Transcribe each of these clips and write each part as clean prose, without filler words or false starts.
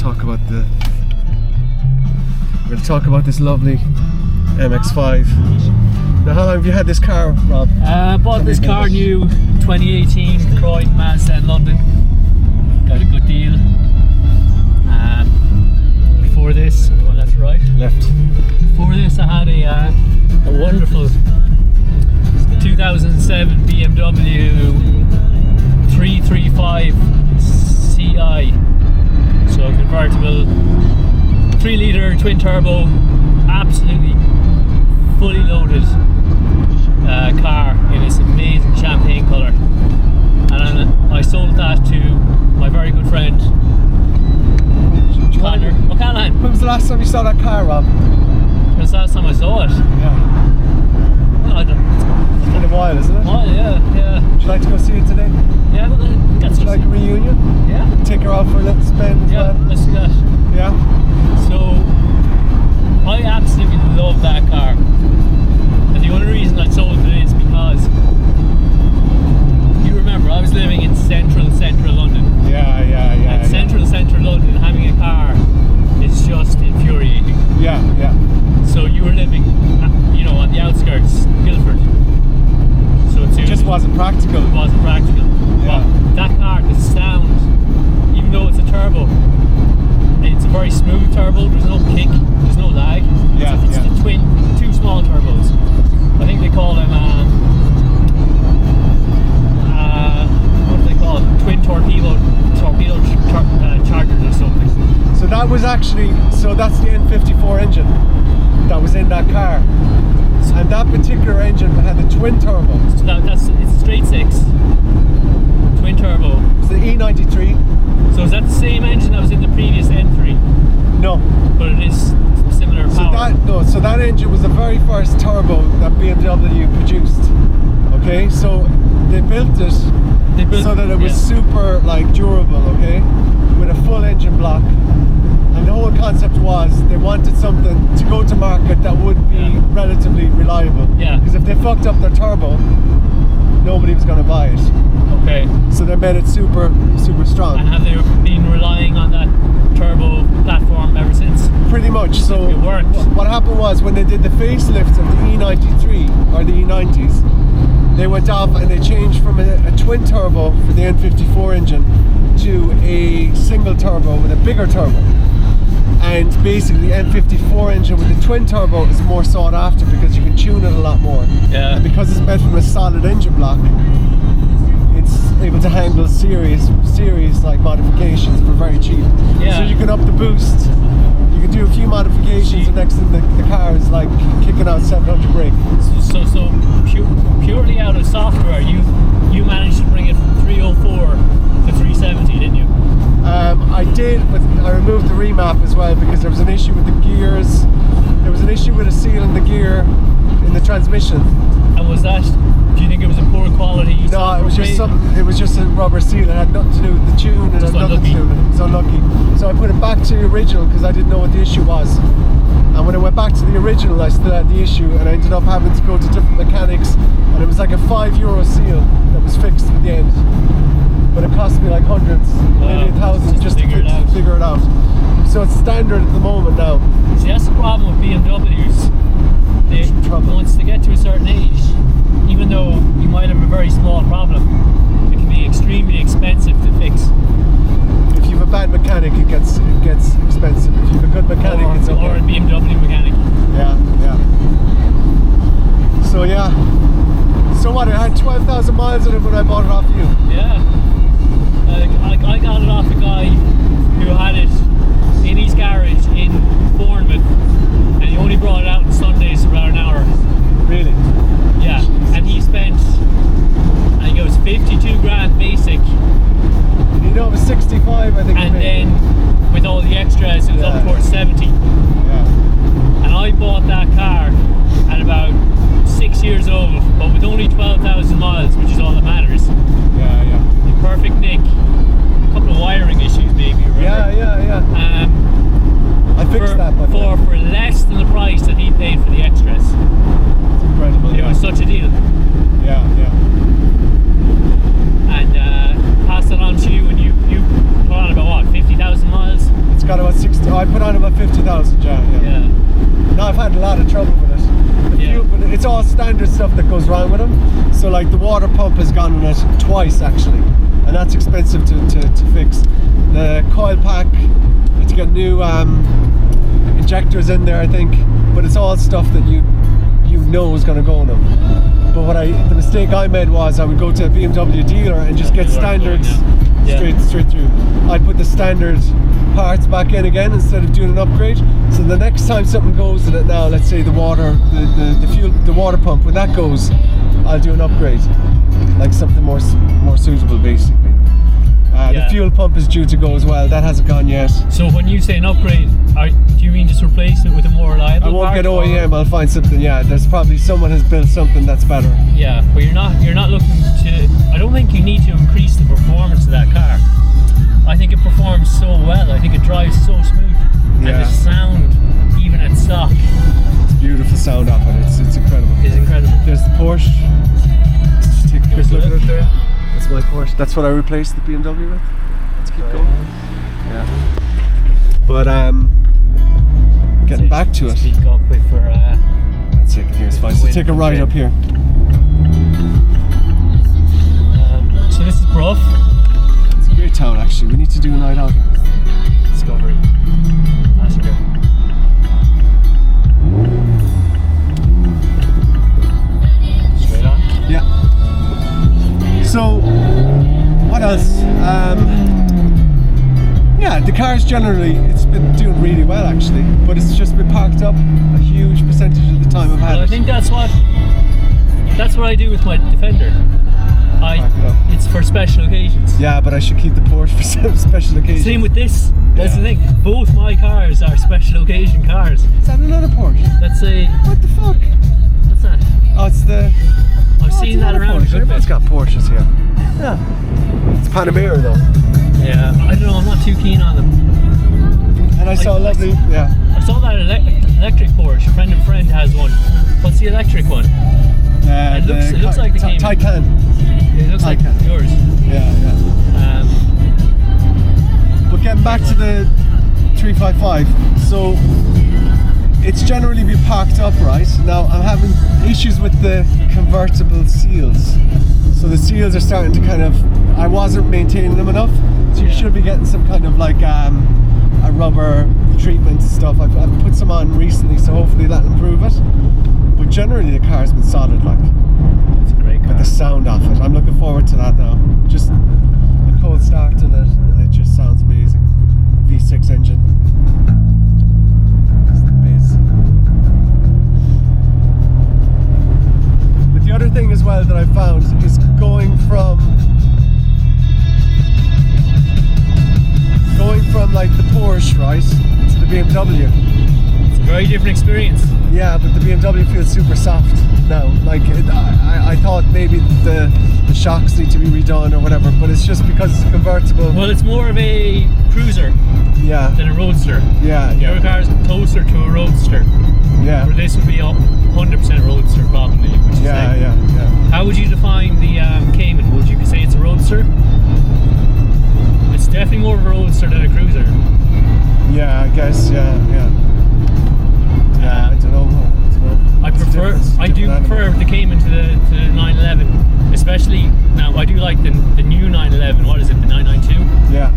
talk about this lovely MX-5. Now, how long have you had this car, Rob? Bought this car new 2018 Croydon Mazda in London. Got a good deal. Before this, well, that's right. Left. Before this, I had a wonderful 2007 BMW 335 Ci. So convertible, 3-litre twin turbo, absolutely fully loaded car in this amazing champagne colour. And I sold that to my very good friend Connor O'Callaghan. When was the last time you saw that car, Rob? When was the last time I saw it? Yeah. Well, I don't, It's been a while, isn't it? oh yeah. Would you like to go see it today? Yeah, but Would you like a reunion? Yeah. Take her out for a little spin as Yeah, well? let's do that. Yeah? So, I absolutely love that car. And the only reason I sold it is because you remember I was living in central London. Yeah. And central London, having a car is just infuriating. Yeah. So you were living, on the outskirts, Guildford. So It just wasn't practical. It wasn't practical. Yeah. But that car, the sound, even though it's a turbo, it's a very smooth turbo. There's no kick, there's no lag. It's the two small turbos. I think they call them what do they call them? Twin torpedo chargers or something. So that was that's the N54 engine that was in that car. And that particular engine had the twin turbo. So it's a straight six twin turbo. It's the E93. So is that the same engine that was in the previous N3? No. But it is similar power. So that engine was the very first turbo that BMW produced. Okay, so they built it so that it was super durable, okay, with a full engine block. And the whole concept was they wanted something to go to market that would be relatively reliable. Yeah. Because if they fucked up their turbo, nobody was going to buy it. Okay. So they made it super strong. And have they been relying on that turbo platform ever since? Pretty much. So it worked. What happened was when they did the facelift of the E93 or the E90s, they went off and they changed from a twin turbo for the N54 engine to a single turbo with a bigger turbo. And basically the N54 engine with the twin turbo is more sought after because you can tune it a lot more. Yeah. And because it's made from a solid engine block, it's able to handle serious modifications for very cheap. Yeah. So you can up the boost, you can do a few modifications, and next thing the car is like kicking out 700 brake. So purely out of software, you managed to bring it from 304 to 370, didn't you? I did, but I removed the remap as well because there was an issue with the gears. There was an issue with a seal in the gear in the transmission. And was that? Do you think it was a poor quality? No, it was just It was just a rubber seal. It had nothing to do with the tune. It had nothing to do with it. It was unlucky. So I put it back to the original because I didn't know what the issue was. And when I went back to the original, I still had the issue, and I ended up having to go to different mechanics. And it was like a €5 seal that was fixed at the end. But it cost me like hundreds, maybe thousands just to figure it out. So it's standard at the moment now. See, that's the problem with BMWs. Once they get to a certain age, even though you might have a very small problem, it can be extremely expensive to fix. If you have a bad mechanic, it gets expensive. If you have a good mechanic, it's okay. Or a BMW mechanic. Yeah. So yeah. So what? It had 12,000 miles on it when I bought it off you. Yeah. I got it off a guy who had it in his garage in Bournemouth, and he only brought it out on Sundays for about an hour. Really? Yeah. And he spent, I think it was 52 grand basic. You know, it was 65, I think. And then with all the extras, it was up towards 70. Yeah. And I bought that car at about 6 years old, but with only 12,000 miles, which is all that matters. Yeah. In perfect nick. A couple of wiring issues, maybe. Remember? Yeah. I fixed that, but for less than the price that he paid for the extras. It's incredible. It was such a deal. Yeah. And passed it on to you, and you put on about what, 50,000 miles? It's got I put on about 50,000. Yeah. Now I've had a lot of trouble with it. But it's all standard stuff that goes wrong with them. So like the water pump has gone on it twice actually, and that's expensive to fix. The coil pack, it's got new injectors in there, I think, but it's all stuff that you know is going to go on them. But the mistake I made was I would go to a BMW dealer and just get standards straight through. I'd put the standard parts back in again instead of doing an upgrade. So the next time something goes in it now, let's say the water, the fuel, the water pump, when that goes, I'll do an upgrade, like something more suitable basically. The fuel pump is due to go as well. That hasn't gone yet. So when you say an upgrade, do you mean just replace it with a more reliable? I won't get OEM. I'll find something. Yeah, there's probably someone has built something that's better. Yeah, but you're not looking to. I don't think you need to increase the performance of that car. I think it performs so well. I think it drives so smooth, and the sound, even at stock, it's beautiful sound off it. It's incredible. It's incredible. There's the Porsche. Just take a quick look at it there. That's my Porsche. That's what I replaced the BMW with. Let's keep going. Yeah. But getting back to it. Speak up with for. Let's take it here. It's fine. So take a ride up here. So this is Bruff. It's a great town actually. We need to do a night out here. Discovery. Passenger. Straight on. Yeah. So, what else? Yeah, the cars generally, it's been doing really well actually, but it's just been parked up a huge percentage of the time I've had it. I think that's what I do with my Defender. It's for special occasions. Yeah, but I should keep the Porsche for special occasions. Same with this. That's the thing. Both my cars are special occasion cars. Is that another Porsche? That's a... What the fuck? What's that? Oh, it's the... I've seen that around. Everyone's got Porsches here. Yeah. It's Panamera though. Yeah, I don't know, I'm not too keen on them. And I saw a lovely... I saw that electric Porsche. A friend of a friend has one. What's the electric one? It looks like the Taycan. It looks like yours. Yeah. But getting back to the 355, so it's generally been parked up, right? Now I'm having issues with the convertible seals. So the seals are starting to kind of, I wasn't maintaining them enough. So you should be getting some kind of like a rubber treatment stuff. I've put some on recently, so hopefully that'll improve it. But generally the car's been solid, like. It's a great car. But the sound of it, I'm looking forward to that now. Just a cold start in it, and it just sounds amazing. V6 engine. It's the biz. But the other thing as well that I found is going from like the Porsche, right, to the BMW. It's a very different experience. Yeah, but the BMW feels super soft now. Like I thought maybe the shocks need to be redone or whatever, but it's just because it's a convertible. Well, it's more of a cruiser than a roadster. Yeah. Your car's closer to a roadster. Yeah. Where this would be 100% roadster probably. Which is yeah. How would you define the Cayman? Would you say it's a roadster? It's definitely more of a roadster than a cruiser. Yeah, I guess. Yeah. I don't know. I do prefer the Cayman to the 911, especially now. I do like the new 911. What is it, the 992? Yeah.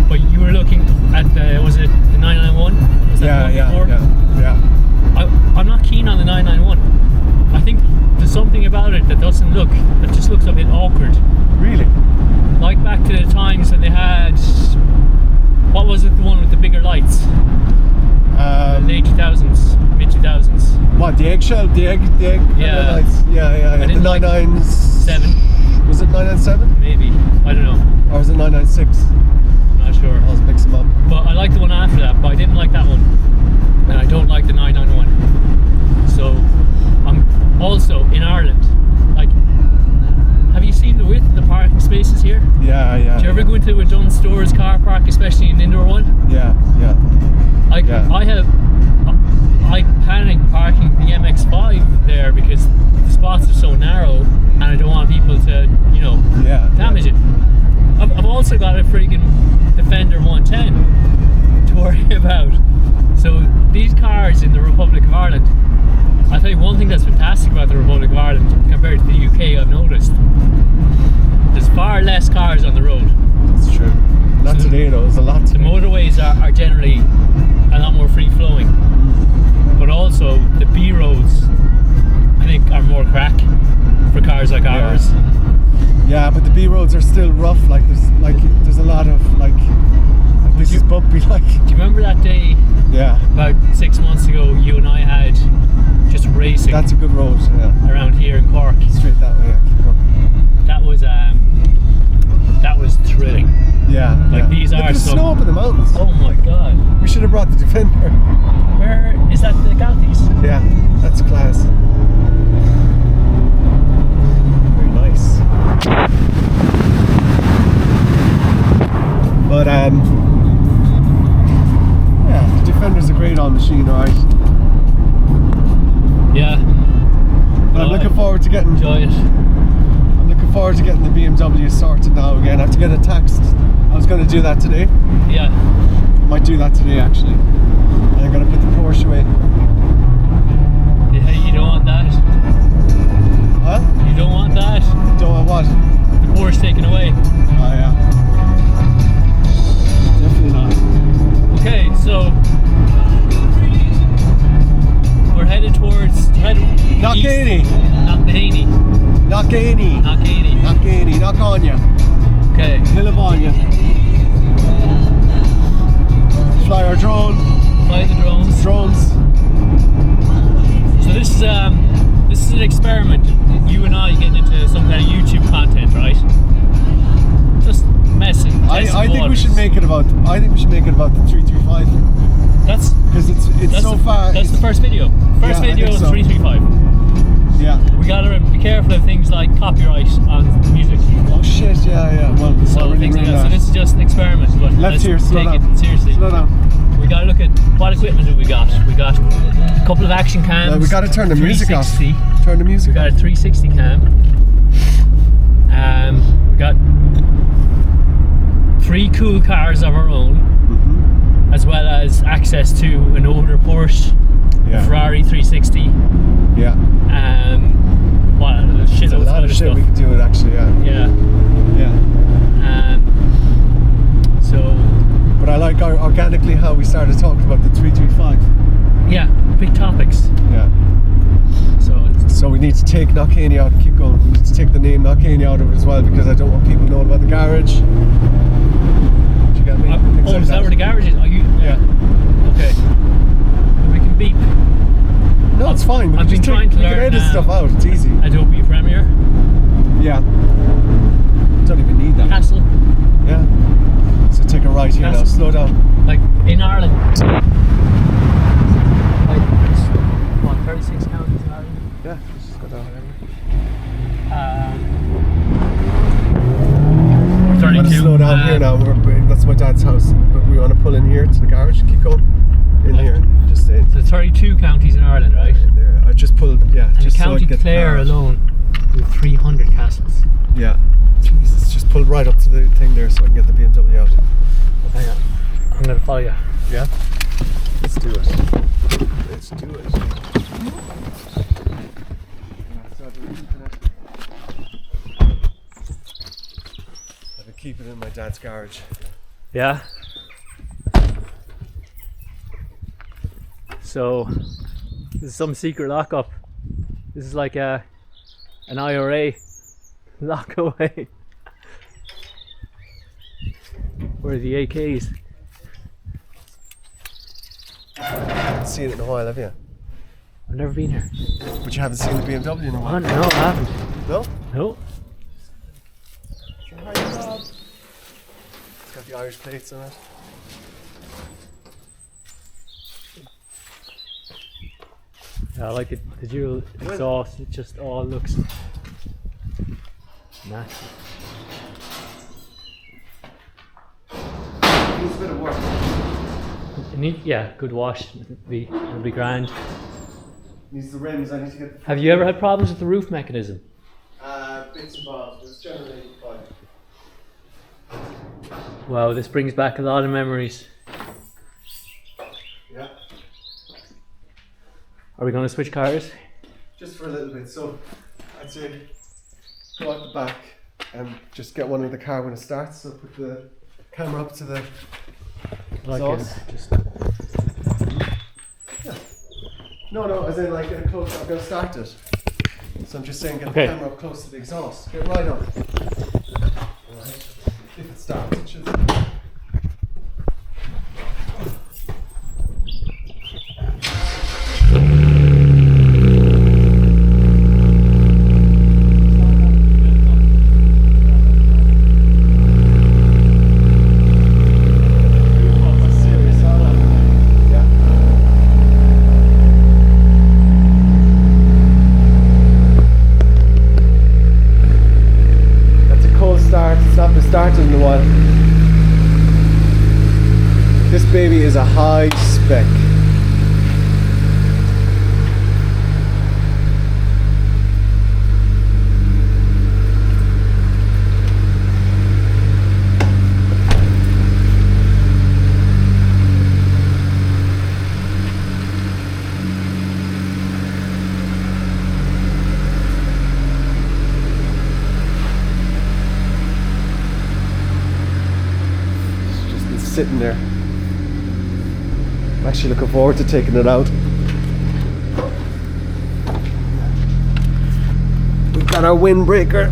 But you were looking at was it the 991? Was that the one before? Yeah. I'm not keen on the 991. I think there's something about it that just looks a bit awkward. Really? Like back to the times when they had, what was it, the one with the bigger lights? The late 2000s, mid 2000s. What, the eggshell? The egg lights? Yeah. The 997. Was it 997? Maybe. I don't know. Or was it 996? I'm not sure. I'll mix them up. But I like the one after that, but I didn't like that one. And I don't like the 991. So, I'm also in Ireland. Like, have you seen the width of the parking spaces here? Yeah. Do you ever go into a Dunnes Stores car park, especially an indoor one? Yeah. I panic parking the MX-5 there because the spots are so narrow and I don't want people to, damage it. I've also got a friggin' Defender 110 to where about. So these cars in the Republic of Ireland, I'll tell you one thing that's fantastic about the Republic of Ireland compared to the UK. I've noticed there's far less cars on the road. It's true. Not So today though. There's a lot The today. motorways are generally a lot more free flowing, but also the B roads I think are more crack for cars like ours. Yeah, but the B roads are still rough. There's a lot of this is bumpy. Do you remember that day Yeah, about 6 months ago you and I had just racing that's a good road. Yeah, around here in Cork? straight that way. Yeah, keep going. That was thrilling. Yeah, Like, yeah. these Look are at the some- snow up in the mountains. Oh my god. We should have brought the Defender. Where is that, the Galties? Yeah, that's class. Very nice. But yeah, the Defender's a great on machine, alright. Yeah. But I'm No, looking forward to getting. enjoy it. I'm looking forward to getting the BMW sorted now again. I have to get it taxed. I was going to do that today. Yeah. Might do that today actually. And I'm going to put the Porsche away. Yeah, you don't want that. Huh? You don't want that. Don't want what? The Porsche taken away. Oh yeah. Definitely not. Okay, so we're headed towards Knockany. Knockany. Knockany. Knockany. Knockany. Knock on ya. Okay. Live on ya. Fly our drone. Fly the drones. Drones. So this is an experiment. You and I getting into some kind of YouTube content, right? Just messing. testing I think we waters. should make it about. I think we should make it about the 335 That's because it's so far. That's the first video. First Yeah, I video think is so. 335. Yeah. We gotta be careful of things like copyright on music. Oh shit! Yeah. Well, So already things like ruined that. So this is just an experiment, but Left let's here, slow take down. it seriously. Slow down. We gotta look at what equipment do we got. We got a couple of action cams. Well, we got to turn the music off. 360. Turn the music We got a 360 cam. We got 3 cool cars of our own, Mm-hmm. as well as access to an older Porsche, Yeah. Ferrari 360. Yeah. What a There's shitload a lot of shit stuff. we could do it actually. Yeah. Yeah. Yeah. So But I like organically how we started talking about the 335. yeah, big topics. Yeah. So we need to take Knockany out and keep going. We need to take the name Knockany out of it as well because I don't want people knowing about the garage. Do you get me? Things like Is that where the garage is? Are you? Yeah. Okay. We can beep. No, it's fine. We I've can been just trying to we can learn, edit stuff out. It's easy. Adobe Premiere, Yeah. Don't even need that. Castle, Yeah. So take a right here now. Castle. Slow down. like in Ireland. Like, what, 36 counties in Ireland? Yeah. Just go down. Or 32. Let's slow down here now. That's my dad's house, but we want to pull in here to the garage. Keep going. In Left. here. Just stay So 32 counties in Ireland, right? in there. I just pulled. Yeah. And just so I County can get the Clare car out. alone with 300 castles. Yeah. Jesus, just pull right up to the thing there so I can get the BMW out. Hang on, I'm gonna follow you. Yeah? Let's do it. Let's do it. I can keep it in my dad's garage. Yeah. So this is some secret lockup. This is like an IRA lock away. Where are the AKs? Haven't seen it in a while, have you? I've never been here. But you haven't seen the BMW in a Oh, while? no, I haven't. No? No. Hi, Bob. It's got the Irish plates on it. Yeah, I like it. The dual exhaust. It just all looks natural. Needs a bit of work. Yeah, good wash. It'll be grand. Needs the rims. I need to get Have you ever had problems with the roof mechanism? bits and bobs, but it's generally fine. Wow, this brings back a lot of memories. Are we going to switch cars? Just for a little bit. So I'd say go out the back and just get one in the car when it starts. So put the camera up to the exhaust. Yeah. No, as in like get it close. I'm going to start it. So I'm just saying get the camera up close to the exhaust. Get right up. Alright. If it starts, it should. Started in a while. This baby is a high spec. Sitting there. I'm actually looking forward to taking it out. We've got our windbreaker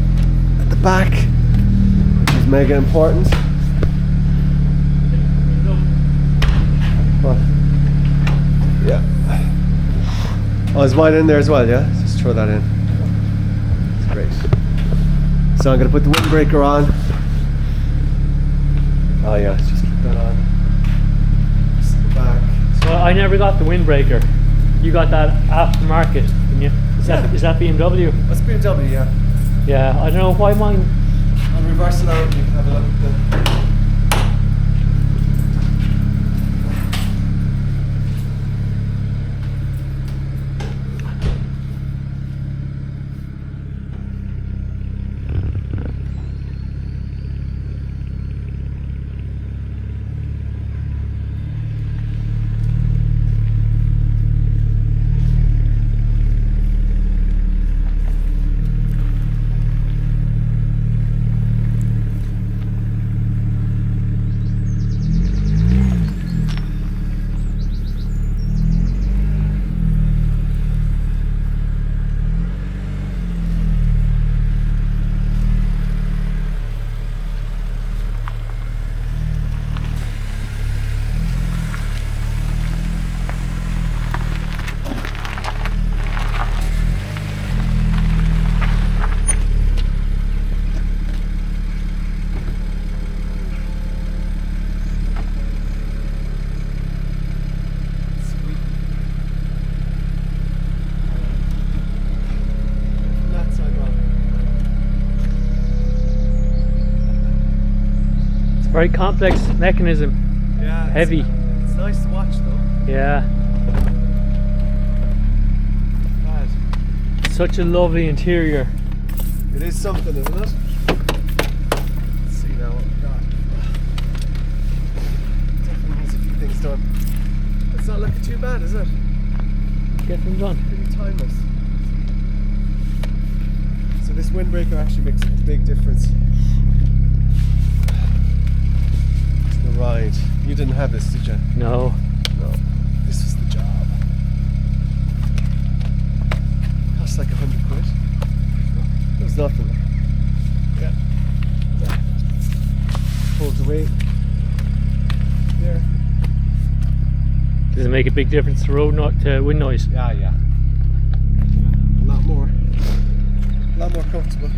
at the back, which is mega important. What? Yeah. Oh, is mine in there as well? Yeah. Just throw that in. That's great. So I'm going to put the windbreaker on. Oh yeah, it's just that on. Just the back. So I never got the windbreaker. You got that aftermarket, didn't you? Is that BMW? That's BMW, yeah. Yeah, I don't know why mine. I'll reverse it out and you can have a look at the. Very complex mechanism. Yeah. Heavy. It's nice to watch though. Yeah. Bad. Such a lovely interior. It is something, isn't it? Let's see now what we've got. Definitely needs a few things done. It's not looking too bad, is it? Get them done. Pretty timeless. So this windbreaker actually makes a big difference. The ride. You didn't have this, did you? No. No. This was the job. Cost like £100. It was nothing. Yeah. Pulls the weight. There. Does it make a big difference to wind noise? Yeah. A lot more comfortable.